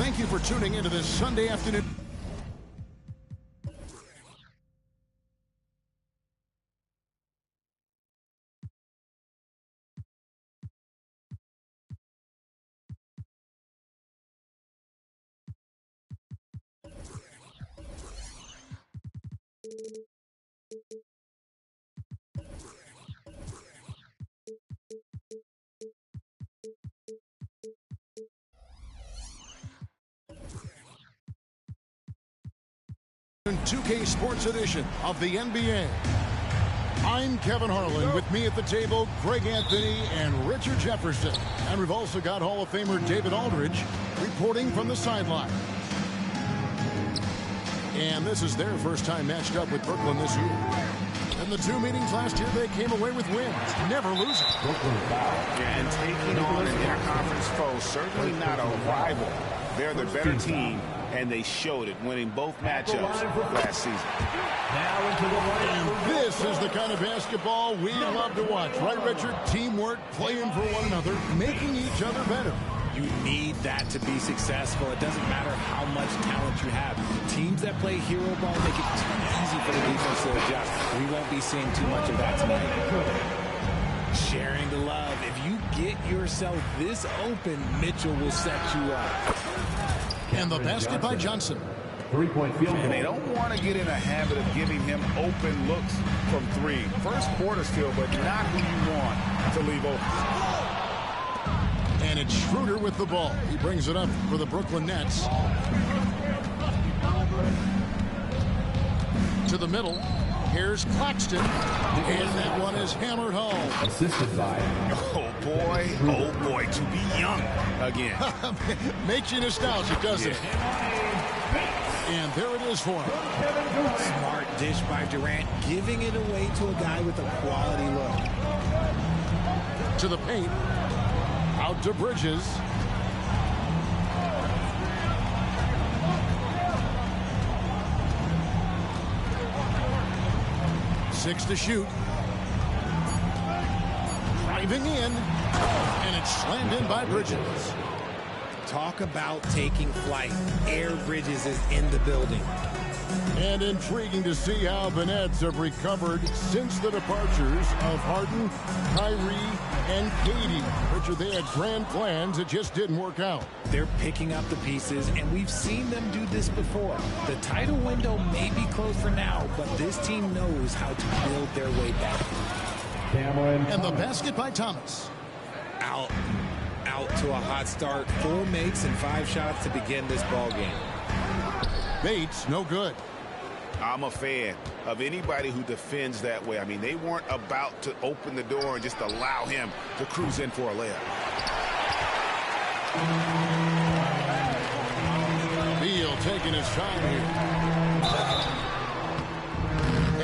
Thank you for tuning into this Sunday afternoon. In 2K Sports Edition of the NBA. I'm Kevin Harlan. With me at the table, Greg Anthony and Richard Jefferson. And we've also got Hall of Famer David Aldridge reporting from the sideline. And this is their first time matched up with Brooklyn this year. In the two meetings last year, they came away with wins, never losing. Yeah, and taking on an interconference foe, certainly not a rival. They're the better team, and they showed it, winning both matchups last season. Now into the line. And this is the kind of basketball we love to watch, right, Richard? Teamwork, playing for one another, making each other better. You need that to be successful. It doesn't matter how much talent you have. Teams that play hero ball make it too easy for the defense to adjust. We won't be seeing too much of that tonight. Sharing the love. If you get yourself this open, Mitchell will set you up. And the basket by Johnson. Three-point field goal. And they don't want to get in a habit of giving him open looks from three. First quarter still, but not who you want to leave open. And it's Schroeder with the ball. He brings it up for the Brooklyn Nets. To the middle. Here's Claxton. And that one is hammered home. Assisted by. Oh, boy, to be young again. Makes you nostalgic, doesn't it? And there it is for him. Smart dish by Durant, giving it away to a guy with a quality look. To the paint. Out to Bridges. Six to shoot. Driving in. And it's slammed in by Bridges. Talk about taking flight. Air Bridges is in the building. And intriguing to see how the Nets have recovered since the departures of Harden, Kyrie, and KD. Richard, they had grand plans. It just didn't work out. They're picking up the pieces, and we've seen them do this before. The title window may be closed for now, but this team knows how to build their way back. And the basket by Thomas. Out to a hot start. 4 makes and 5 shots to begin this ball game. Bates, no good. I'm a fan of anybody who defends that way. I mean, they weren't about to open the door and just allow him to cruise in for a layup. Beal taking his time here.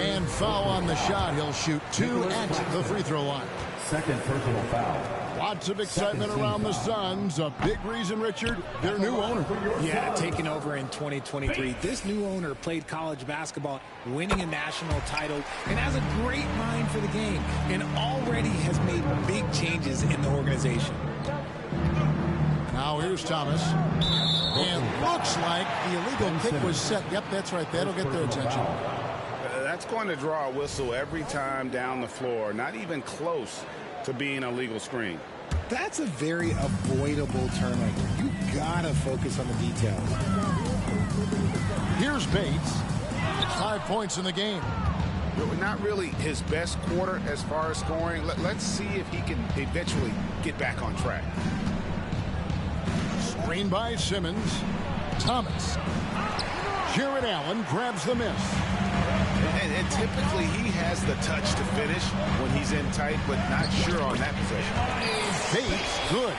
And foul on the shot. He'll shoot 2 at the free throw line. Second personal foul. Lots of excitement around the Suns. A big reason, Richard, their new owner. Yeah, taking over in 2023. This new owner played college basketball, winning a national title, and has a great mind for the game, and already has made big changes in the organization. Now here's Thomas. And looks like the illegal kick was set. Yep, that's right. That'll get their attention. That's going to draw a whistle every time down the floor. Not even close to being a legal screen. That's a very avoidable turnover. You gotta focus on the details. Here's Bates. 5 points in the game. Not really his best quarter as far as scoring. Let's see if he can eventually get back on track. Screen by Simmons. Thomas. Jared Allen grabs the miss. And typically he has the touch to finish when he's in tight, but not sure on that possession. Bates, good.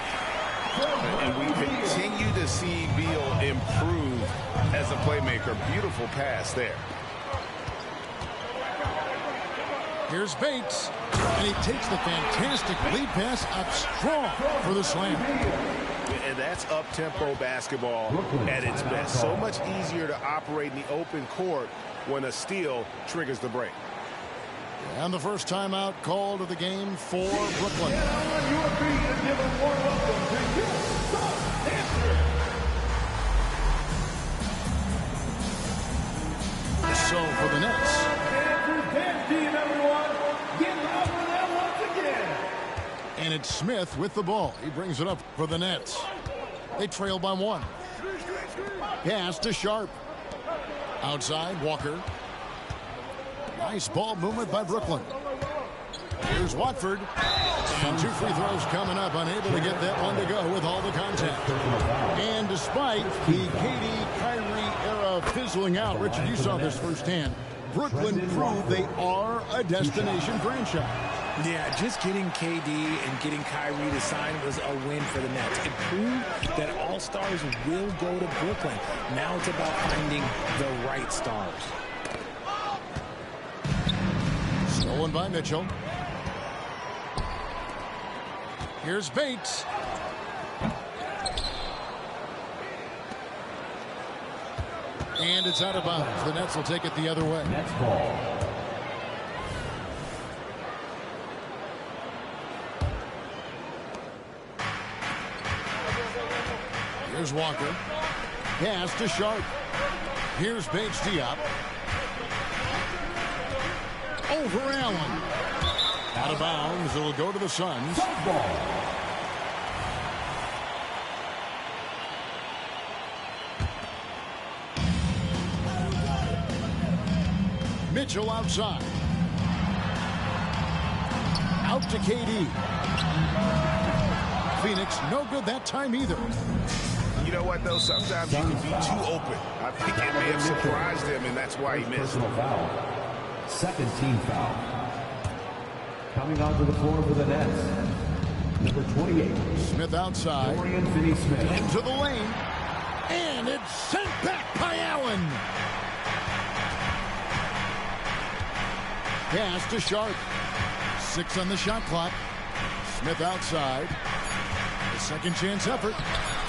And we continue to see Beal improve as a playmaker. Beautiful pass there. Here's Bates. And he takes the fantastic lead pass up strong for the slam. And that's up-tempo basketball at its best. So much easier to operate in the open court when a steal triggers the break. And the first timeout called of the game for Brooklyn. It's Smith with the ball. He brings it up for the Nets. They trail by 1. Pass to Sharp. Outside, Walker. Nice ball movement by Brooklyn. Here's Watford. And 2 free throws coming up. Unable to get that one to go with all the contact. And despite the KD Kyrie era fizzling out, Richard, you saw this firsthand. Brooklyn proved they are a destination franchise. Yeah, just getting KD and getting Kyrie to sign was a win for the Nets. It proved that all-stars will go to Brooklyn. Now it's about finding the right stars. Stolen by Mitchell. Here's Bates. And it's out of bounds. The Nets will take it the other way. Nets ball. Here's Walker. Pass to Sharp. Here's Bates Diop. Over Allen. Out of bounds. It'll go to the Suns. Mitchell outside. Out to KD. Phoenix no good that time either. You know what, though? Sometimes you can be too open. I think it may have surprised him, and that's why he missed. Personal foul. Second team foul. Coming onto the floor for the Nets. Number 28. Smith outside. Dorian Finney-Smith. Into the lane. And it's sent back by Allen. Pass to Sharp. 6 on the shot clock. Smith outside. The second chance effort.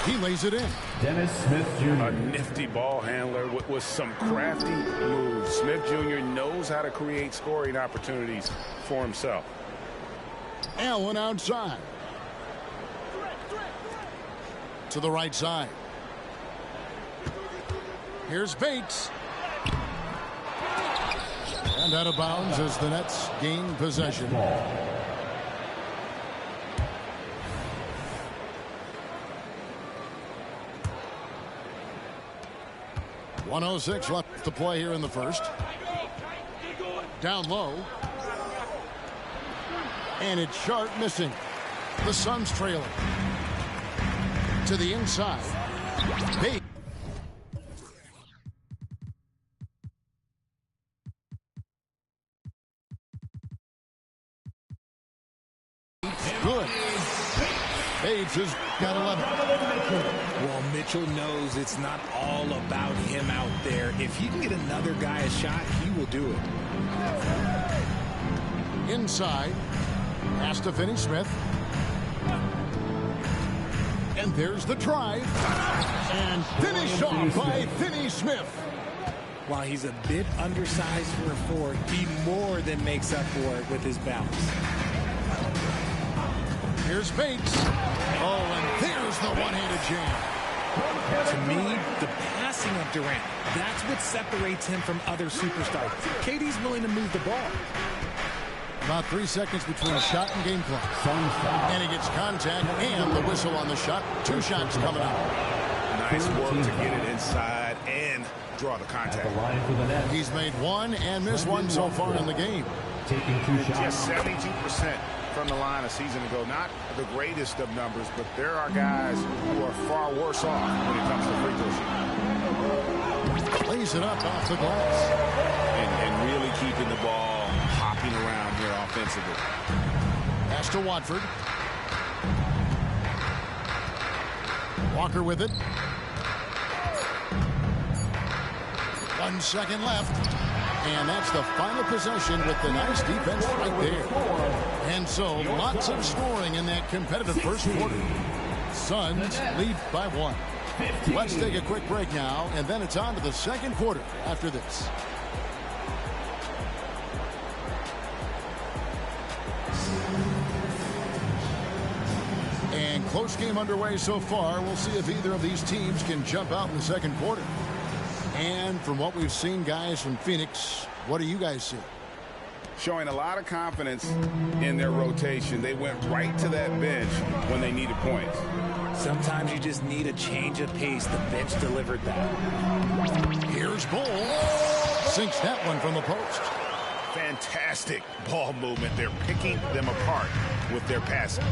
He lays it in. Dennis Smith Jr. A nifty ball handler with some crafty moves. Smith Jr. knows how to create scoring opportunities for himself. Allen outside. To the right side. Here's Bates. And out of bounds as the Nets gain possession. 1:06 left to play here in the first. Down low. And it's Sharp missing. The Suns trailing. To the inside. Bates. Good. Bates has got 11. Well, Mitchell knows it's not all about him out there. If he can get another guy a shot, he will do it. Inside. Pass to Finney-Smith. And there's the drive. And finished off by Finney-Smith. While he's a bit undersized for a 4, he more than makes up for it with his bounce. Here's Bates. Oh, and there's the one-handed jam. To me, the passing of Durant, that's what separates him from other superstars. KD's willing to move the ball. About 3 seconds between shot and game clock. And he gets contact and the whistle on the shot. 2 shots coming up. Nice work to get it inside and draw the contact. He's made 1 and missed 1 so far in the game. Taking 2 shots. Just 72% from the line a season ago. Not the greatest of numbers, but there are guys who are far worse off when it comes to free throw shooting. Lays it up off the glass. And really keeping the ball hopping around here offensively. Pass to Watford. Walker with it. 1 second left. And that's the final possession with the nice defense right there. And so lots of scoring in that competitive first quarter. Suns lead by 1. Let's take a quick break now, and then it's on to the second quarter after this. And close game underway so far. We'll see if either of these teams can jump out in the second quarter. And from what we've seen, guys, from Phoenix, what do you guys see? showing a lot of confidence in their rotation. They went right to that bench when they needed points. Sometimes you just need a change of pace. The bench delivered that. Here's Bull. Sinks that one from the post. Fantastic ball movement. They're picking them apart with their passing.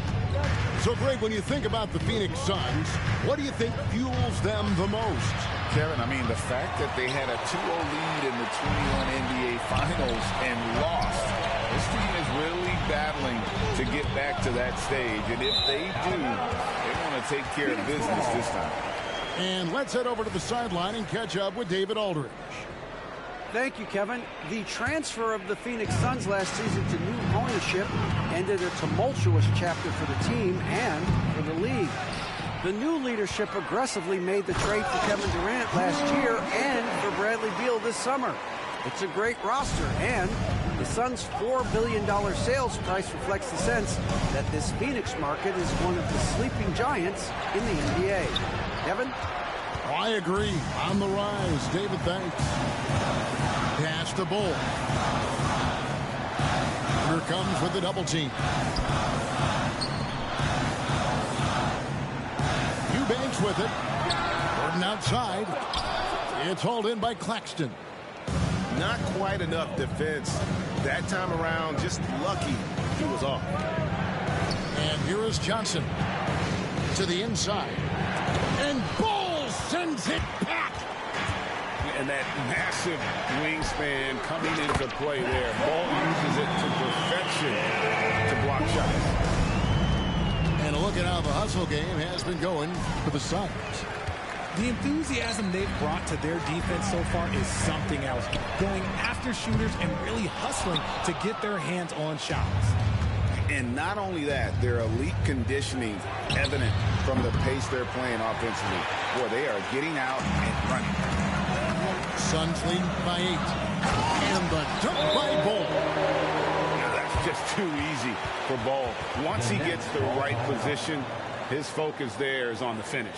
So, Greg, when you think about the Phoenix Suns, what do you think fuels them the most? Kevin, I mean, the fact that they had a 2-0 lead in the 21 NBA Finals and lost. This team is really battling to get back to that stage. And if they do, they want to take care of business this time. And let's head over to the sideline and catch up with David Aldridge. Thank you, Kevin. The transfer of the Phoenix Suns last season to new ownership ended a tumultuous chapter for the team and for the league. The new leadership aggressively made the trade for Kevin Durant last year and for Bradley Beal this summer. It's a great roster, and the Suns' $4 billion sales price reflects the sense that this Phoenix market is one of the sleeping giants in the NBA. Kevin? I agree. On the rise. David, thanks. Pass to Bull. Here comes with the double team. Eubanks with it. Gordon outside. It's hauled in by Claxton. Not quite enough defense that time around. Just lucky he was off. And here is Johnson to the inside. And Bull sends it back. And that massive wingspan coming into play there. Ball uses it to perfection to block shots. And look at how the hustle game has been going for the Suns. The enthusiasm they've brought to their defense so far is something else. Going after shooters and really hustling to get their hands on shots. And not only that, their elite conditioning evident from the pace they're playing offensively. Boy, they are getting out and running. Suns lead by 8. And the dunk by Bull. That's just too easy for Ball. Once he gets the right position, his focus there is on the finish.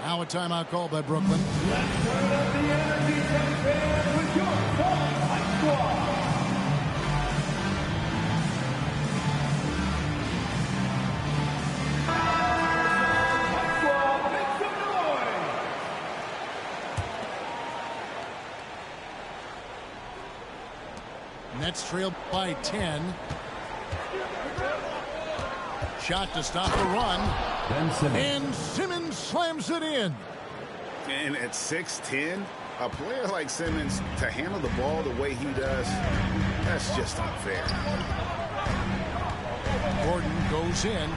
Now a timeout called by Brooklyn. Nets trail by 10. Shot to stop the run. And Simmons slams it in. And at 6'10", a player like Simmons, to handle the ball the way he does, that's just unfair. Gordon goes in.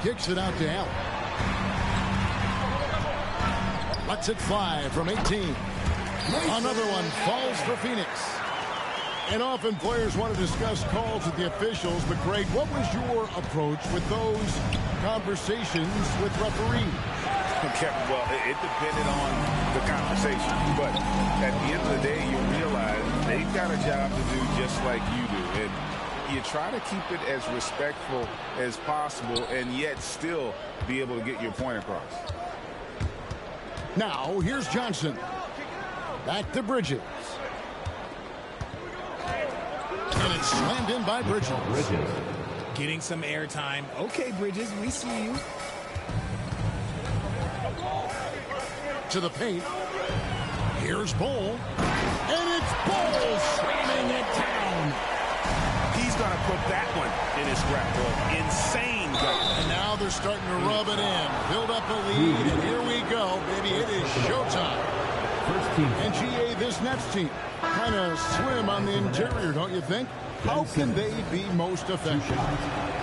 Kicks it out to Allen. Lets it fly from 18. Another one falls for Phoenix. And often players want to discuss calls with the officials, but Greg, what was your approach with those conversations with referees? Okay, well, it depended on the conversation, but at the end of the day, you realize they've got a job to do just like you do, and you try to keep it as respectful as possible and yet still be able to get your point across. Now, here's Johnson. Back to Bridges. And it's slammed in by Bridges. Getting some airtime. Okay, Bridges, we see you. To the paint. Here's Bull. And it's Bull slamming it down. He's going to put that one in his scrapbook. Insane goal. And now they're starting to rub it in. Build up a lead, and here we go. Baby, it is showtime. And GA, this Nets team, kind of slim on the interior, don't you think? How can they be most effective?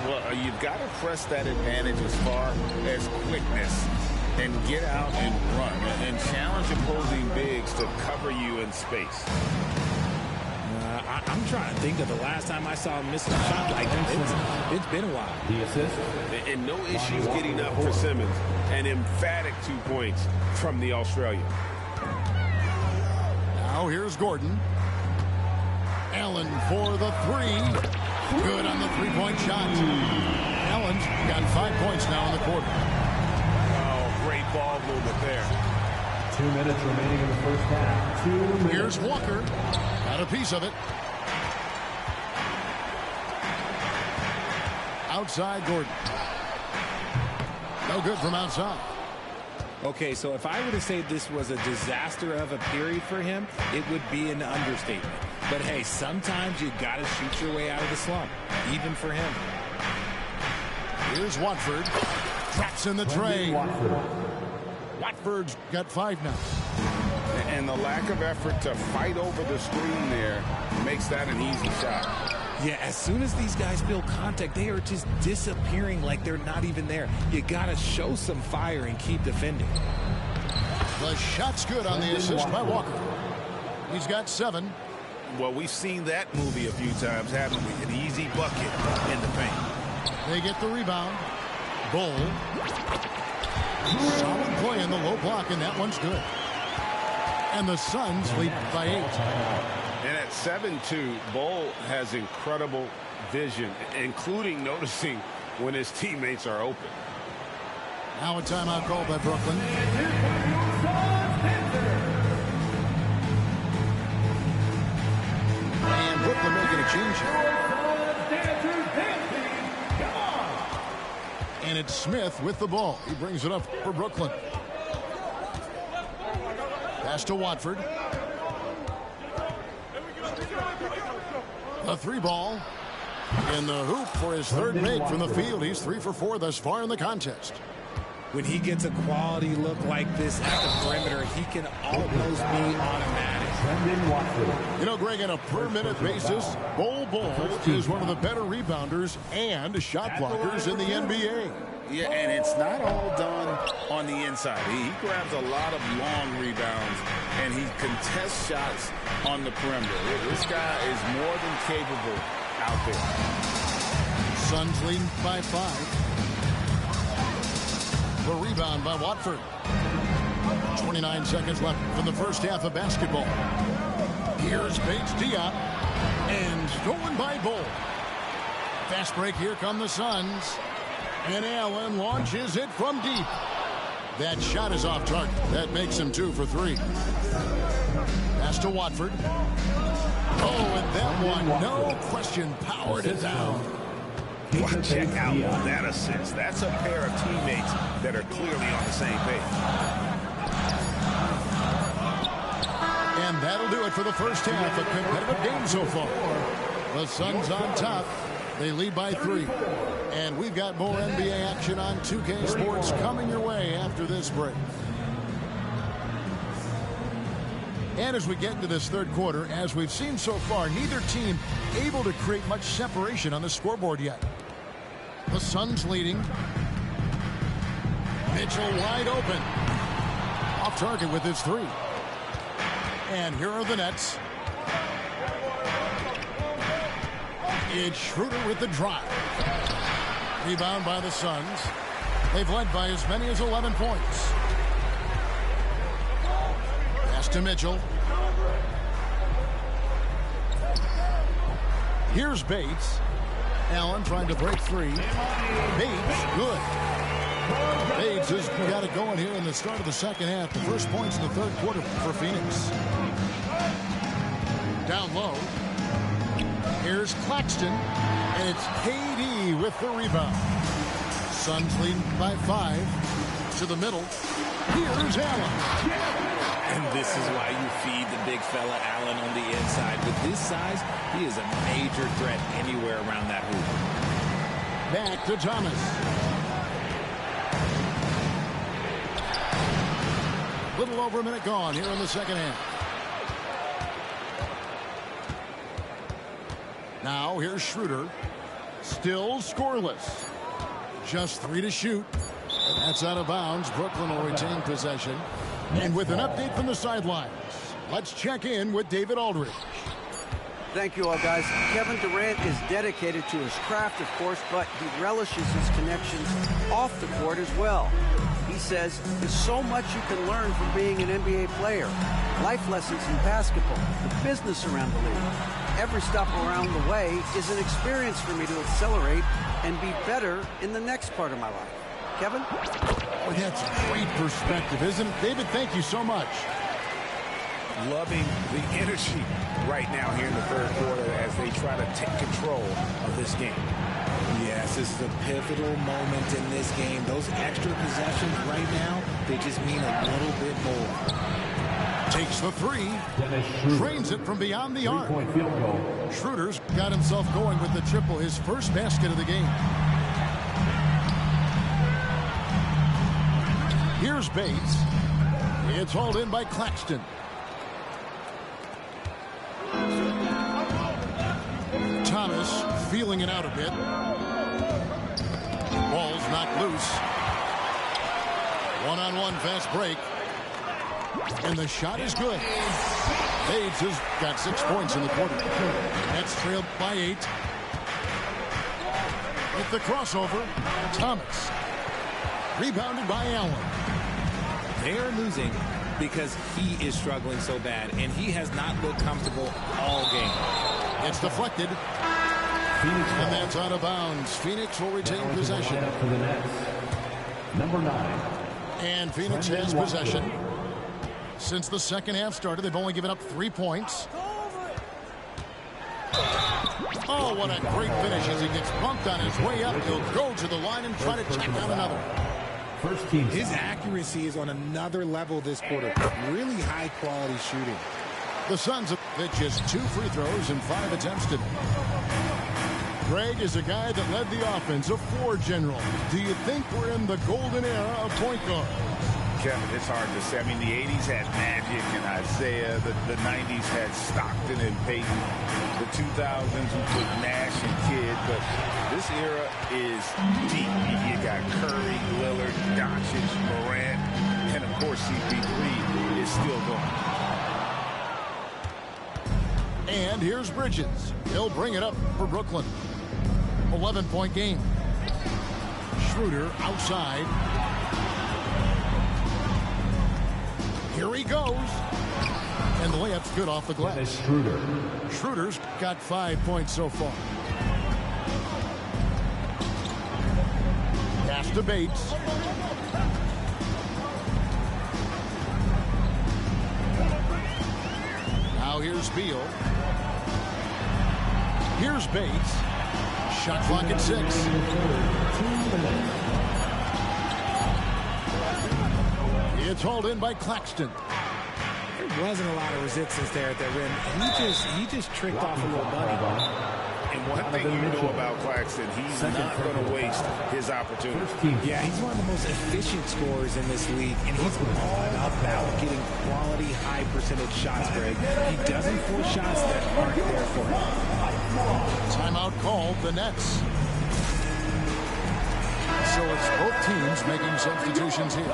Well, you've got to press that advantage as far as quickness and get out and run and challenge opposing bigs to cover you in space. I'm trying to think of the last time I saw him miss a shot like that. It's been a while. The assist. And no issues getting up for Simmons. An emphatic 2 points from the Australian. Now here's Gordon. Allen for the three. Good on the three-point shot. Allen's got 5 points now in the quarter. Oh, great ball movement there. 2 minutes remaining in the first half. 2 minutes. Here's Walker. Got a piece of it. outside Gordon. No good from outside. Okay, so if I were to say this was a disaster of a period for him, it would be an understatement. But hey, sometimes you got to shoot your way out of the slump, even for him. Here's Watford. Traps in the tray. Watford's got 5 now. And the lack of effort to fight over the screen there makes that an easy shot. Yeah, as soon as these guys feel contact, they are just disappearing like they're not even there. You got to show some fire and keep defending. The shot's good on the assist by Walker. He's got 7. Well, we've seen that movie a few times, haven't we? An easy bucket in the paint. They get the rebound. Bull. Solid play in the low block, and that one's good. And the Suns lead by 8. And at 7-2, Bull has incredible vision, including noticing when his teammates are open. Now a timeout called by Brooklyn. And Brooklyn making a change here. And it's Smith with the ball. He brings it up for Brooklyn. Pass to Watford. The 3 ball in the hoop for his 3rd make from the field. He's 3 for 4 thus far in the contest. When he gets a quality look like this at the perimeter, he can almost be automatic. You know, Greg, on a per-minute basis, Bol is one of the better rebounders and shot blockers in the NBA. Yeah, and it's not all done on the inside. He grabs a lot of long rebounds, and he contests shots on the perimeter. This guy is more than capable out there. Suns lead by 5. The rebound by Watford. 29 seconds left in the first half of basketball. Here's Bates Diop. And stolen by Bull. Fast break, here come the Suns. And Allen launches it from deep. That shot is off target. That makes him 2 for 3. Pass to Watford. Oh, and that one, no question, powered it down. Wow, check out that assist. That's a pair of teammates that are clearly on the same page. And that'll do it for the first half. A competitive game so far. The Suns on top. They lead by 3. And we've got more NBA action on 2K Sports coming your way after this break. And as we get into this 3rd quarter, as we've seen so far, neither team able to create much separation on the scoreboard yet. The Suns leading. Mitchell wide open. Off target with his 3. And here are the Nets. It's Schroeder with the drive. Rebound by the Suns. They've led by as many as 11 points. Pass to Mitchell. Here's Bates. Allen trying to break 3. Bates, good. Bates has got it going here in the start of the second half. The first points in the 3rd quarter for Phoenix. Down low. Here's Claxton. And it's KD with the rebound. Suns lead by 5. To the middle. Here's Allen. And this is why you feed the big fella Allen on the inside. With his size, he is a major threat anywhere around that hoop. Back to Thomas. Little over a minute gone here in the second half. Now here's Schroeder. Still scoreless. Just 3 to shoot. And that's out of bounds. Brooklyn will retain possession. And with an update from the sidelines, let's check in with David Aldridge. Thank you all, guys. Kevin Durant is dedicated to his craft, of course, but he relishes his connections off the court as well. He says there's so much you can learn from being an NBA player. Life lessons in basketball, the business around the league. Every stop around the way is an experience for me to accelerate and be better in the next part of my life. Kevin? Well, that's great perspective, isn't it? David, thank you so much. Loving the energy right now here in the 3rd quarter as they try to take control of this game. Yes, this is a pivotal moment in this game. Those extra possessions right now, they just mean a little bit more. Takes the three. Trains it from beyond the arc. Three-point field goal. Schroeder's got himself going with the triple, his first basket of the game. Here's Bates. It's hauled in by Claxton. Thomas feeling it out a bit. Ball's knocked loose. One-on-one fast break. And the shot is good. Bates has got 6 points in the quarter. That's trailed by 8. With the crossover, Thomas. Rebounded by Allen. They are losing because he is struggling so bad, and he has not looked comfortable all game. It's deflected. And that's out of bounds. Phoenix will retain possession. For the Nets. Number 9. And Phoenix has possession. Since the second half started, they've only given up 3 points. Oh, what a great finish as he gets bumped on his way up. He'll go to the line and try to check down another. First team. His accuracy is on another level this quarter. Really high quality shooting. The Suns have hit just 2 free throws and 5 attempts today. Greg is a guy that led the offense, a floor general. Do you think we're in the golden era of point guard? Kevin, it's hard to say. I mean, the 80s had Magic and Isaiah. The 90s had Stockton and Payton. The 2000s we put Nash and Kidd. But this era is deep. You got Curry, Lillard, Doncic, Morant, and of course CP3 is still going. And here's Bridges. He'll bring it up for Brooklyn. 11-point game. Schroeder outside. Here he goes. And the layup's good off the glass. Schroeder's got 5 points so far. Pass to Bates. Now here's Beal. Here's Bates. Shot clock at 6. It's hauled in by Claxton. There wasn't a lot of resistance there at the rim. He just tricked off a little bunny. And one thing you know about Claxton, he's not going to waste his opportunity. Yeah, he's one of the most efficient scorers in this league, and he's all about getting quality, high percentage shots, Greg. He doesn't force shots that aren't there for him. Timeout called, the Nets. So it's both teams making substitutions here.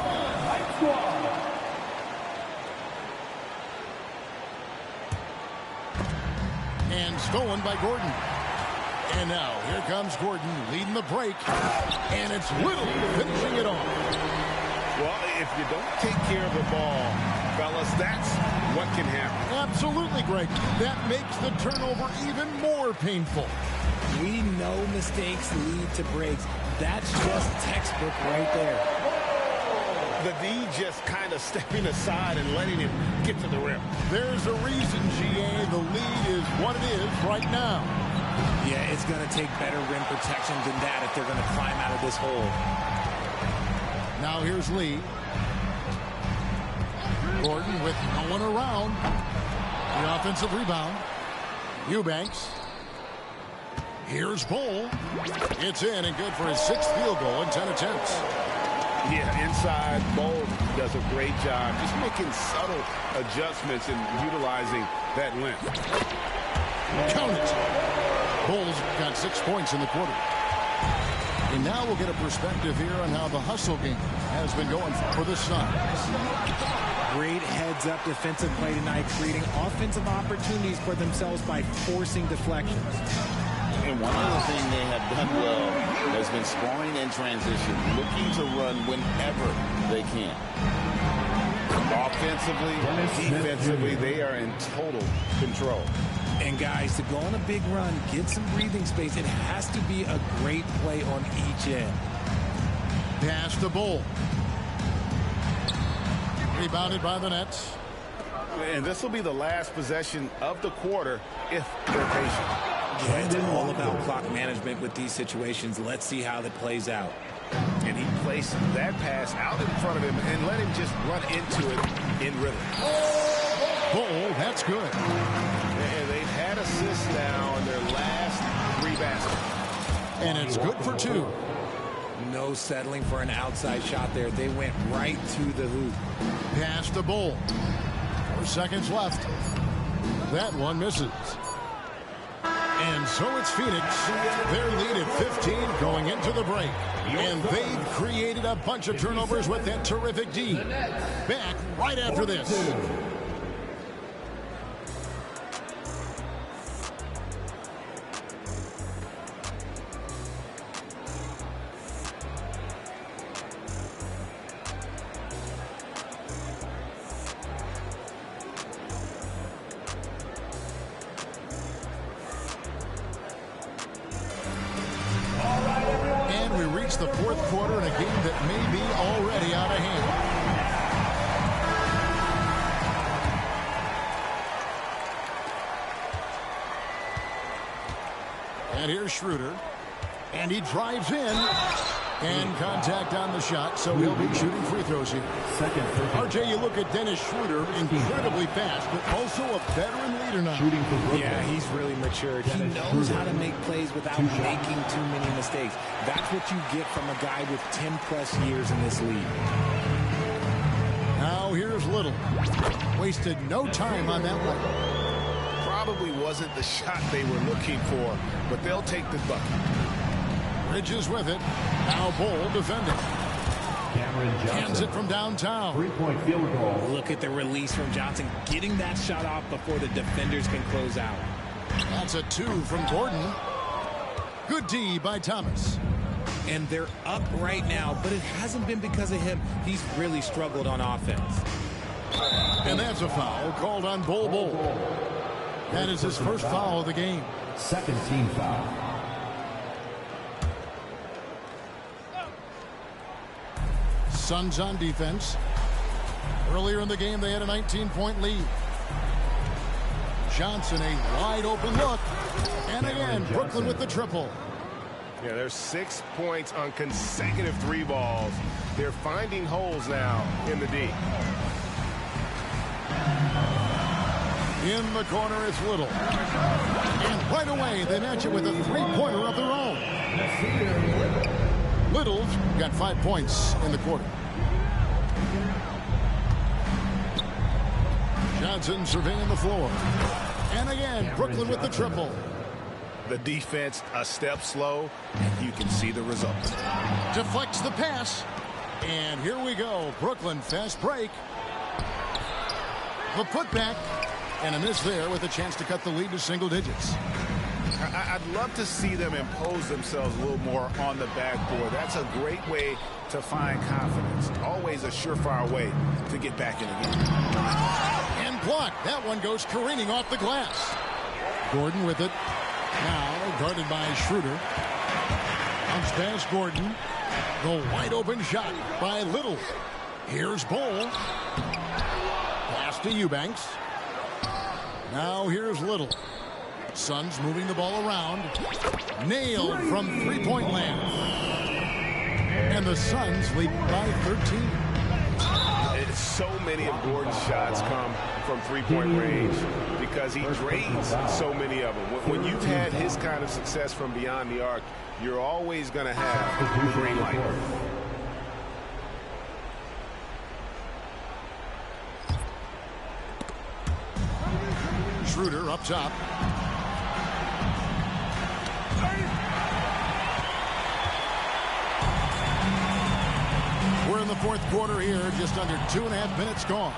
And stolen by Gordon. And now here comes Gordon leading the break. And it's Little finishing it off. Well, if you don't take care of the ball, fellas, that's what can happen. Absolutely, Greg. That makes the turnover even more painful. We know mistakes lead to breaks. That's just textbook right there. The D just kind of stepping aside and letting him get to the rim. There's a reason, GA, the lead is what it is right now. Yeah, it's going to take better rim protection than that if they're going to climb out of this hole. Now here's Lee. Gordon with no one around. The offensive rebound. Eubanks. Here's Bol. It's in and good for his 6th field goal in 10 attempts. Yeah, inside, Bol does a great job just making subtle adjustments and utilizing that length. Count it. Bol's got 6 points in the quarter. And now we'll get a perspective here on how the hustle game has been going for the Suns. Great heads-up defensive play tonight, creating offensive opportunities for themselves by forcing deflections. And one other thing they have done well has been scoring in transition, looking to run whenever they can. Offensively, defensively, they are in total control. And guys, to go on a big run, get some breathing space, it has to be a great play on each end. Pass to Bol. Rebounded by the Nets. And this will be the last possession of the quarter if they're patient. Yeah, it's all about clock management with these situations. Let's see how that plays out. And he placed that pass out in front of him and let him just run into it in rhythm. Oh, that's good. And they've had assists now in their last 3 baskets. And it's good for 2. No settling for an outside shot there. They went right to the hoop. Pass to Bull. 4 seconds left. That one misses. And so it's Phoenix. Their lead at 15 going into the break. And they've created a bunch of turnovers with that terrific D. Back right after this. The 4th quarter in a game that may be already out of hand. And here's Schroeder. And he drives in. And contact on the shot, so he'll be shooting free throws here. RJ, you look at Dennis Schroeder, incredibly fast, but also a veteran leader now. Yeah, he's really matured. He knows how to make plays without making too many mistakes. That's what you get from a guy with 10-plus years in this league. Now here's Little. Wasted no time on that one. Probably wasn't the shot they were looking for, but they'll take the bucket. Bridges with it. Now Bull defending. Hands it from downtown. 3-point field goal. Look at the release from Johnson, getting that shot off before the defenders can close out. That's a 2 from Gordon. Good D by Thomas. And they're up right now, but it hasn't been because of him. He's really struggled on offense. And that's a foul called on Bull. That is his first foul of the game. Second team foul. Suns on defense. Earlier in the game, they had a 19-point lead. Johnson, a wide open look. And again, Brooklyn with the triple. Yeah, there's 6 points on consecutive 3 balls. They're finding holes now in the D. In the corner, it's Little. And right away, they match it with a 3-pointer of their own. Little's got 5 points in the quarter. Johnson surveying the floor. And again, Brooklyn with the triple. The defense a step slow, and you can see the result. Deflects the pass. And here we go. Brooklyn fast break. The putback. And a miss there with a chance to cut the lead to single digits. I'd love to see them impose themselves a little more on the backboard. That's a great way to find confidence. Always a surefire way to get back in the game. And blocked. That one goes careening off the glass. Gordon with it. Now guarded by Schroeder. Comes past Gordon. The wide open shot by Little. Here's Bull. Pass to Eubanks. Now here's Little. Suns moving the ball around. Nailed from 3-point land. And the Suns lead by 13. So many of Gordon's shots come from 3-point range because he drains so many of them. When you've had his kind of success from beyond the arc, you're always going to have the green light. Schroeder up top. We're in the 4th quarter here, just under 2.5 minutes gone.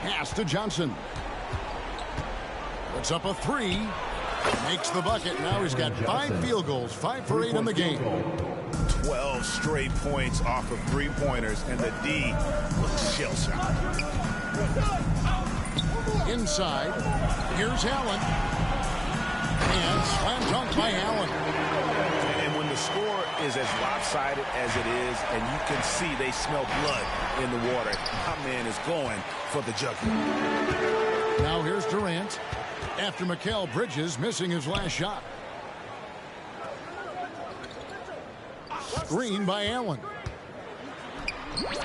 Pass to Johnson. Puts up a 3. Makes the bucket. Now he's got 5 field goals, 5 for 8 in the game. 12 straight points off of 3-pointers, and the D looks shell-shocked. Inside, here's Allen. And slam dunk by Allen. And when the score is as lopsided as it is, and you can see they smell blood in the water. My man is going for the jugular. Now here's Durant after Mikal Bridges missing his last shot. Screen by Allen.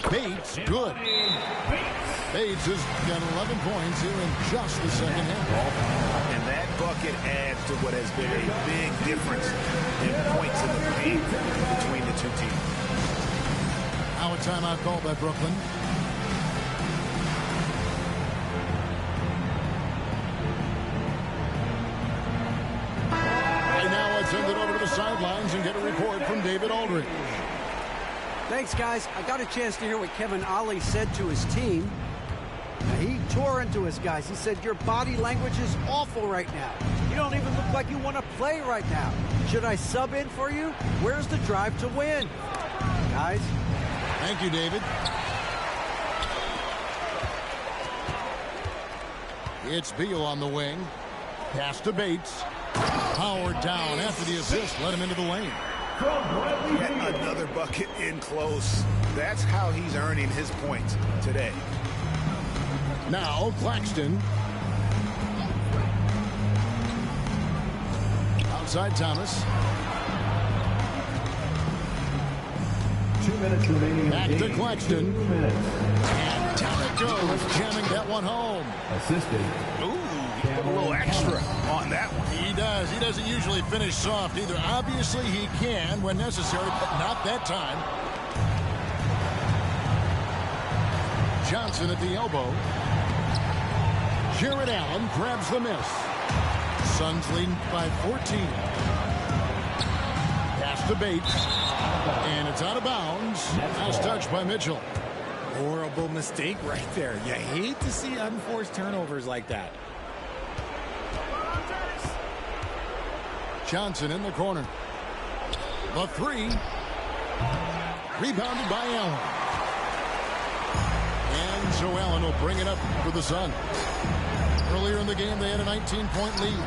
Bates, good. Bates has got 11 points here in just the second half. And that bucket adds to what has been a big difference in points in the paint between the two teams. Now a timeout called by Brooklyn. And now let's send it over to the sidelines and get a report from David Aldridge. Thanks, guys. I got a chance to hear what Kevin Ollie said to his team. Now, he tore into his guys. He said, your body language is awful right now. You don't even look like you want to play right now. Should I sub in for you? Where's the drive to win? Guys. Thank you, David. It's Beal on the wing. Pass to Bates. Howard down after the assist. Let him into the lane. Yet another bucket in close. That's how he's earning his points today. Now Claxton. Outside Thomas. 2 minutes remaining. Back to Claxton. 2 minutes. And down it goes, jamming that one home. Assisted. Ooh, a little extra on that one. He does. He doesn't usually finish soft either. Obviously, he can when necessary, but not that time. Johnson at the elbow. Jarrett Allen grabs the miss. Suns leading by 14. Pass to Bates. And it's out of bounds. Last touch by Mitchell. Horrible mistake right there. You hate to see unforced turnovers like that. Johnson in the corner. The three. Rebounded by Allen. And so Allen will bring it up for the Suns. Earlier in the game, they had a 19-point lead.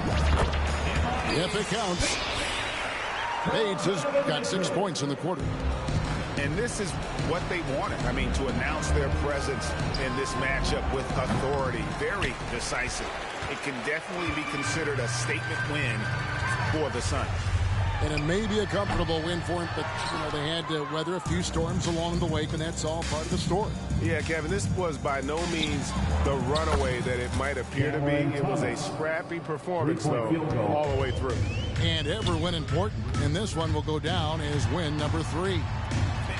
If it counts, Bates has got 6 points in the quarter. And this is what they wanted. I mean, to announce their presence in this matchup with authority. Very decisive. It can definitely be considered a statement win for the Suns. And it may be a comfortable win for him, but, you know, they had to weather a few storms along the way, and that's all part of the story. Yeah, Kevin, this was by no means the runaway that it might appear to be. It was a scrappy performance, though, all the way through. And every win important, and this one will go down as win number 3.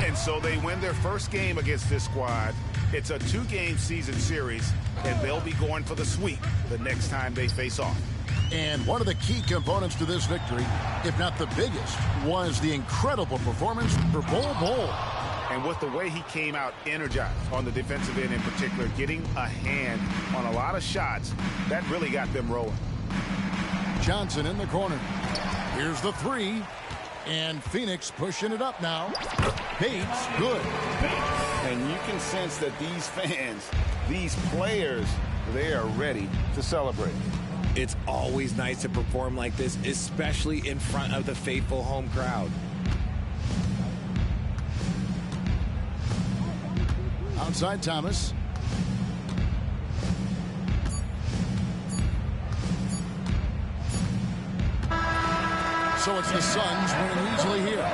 And so they win their first game against this squad. It's a 2-game season series, and they'll be going for the sweep the next time they face off. And one of the key components to this victory, if not the biggest, was the incredible performance for Bol Bol. And with the way he came out energized on the defensive end in particular, getting a hand on a lot of shots, that really got them rolling. Johnson in the corner. Here's the three. And Phoenix pushing it up now. Bates, good. And you can sense that these fans, these players, they are ready to celebrate. It's always nice to perform like this, especially in front of the faithful home crowd. Outside Thomas. So it's the Suns winning easily here.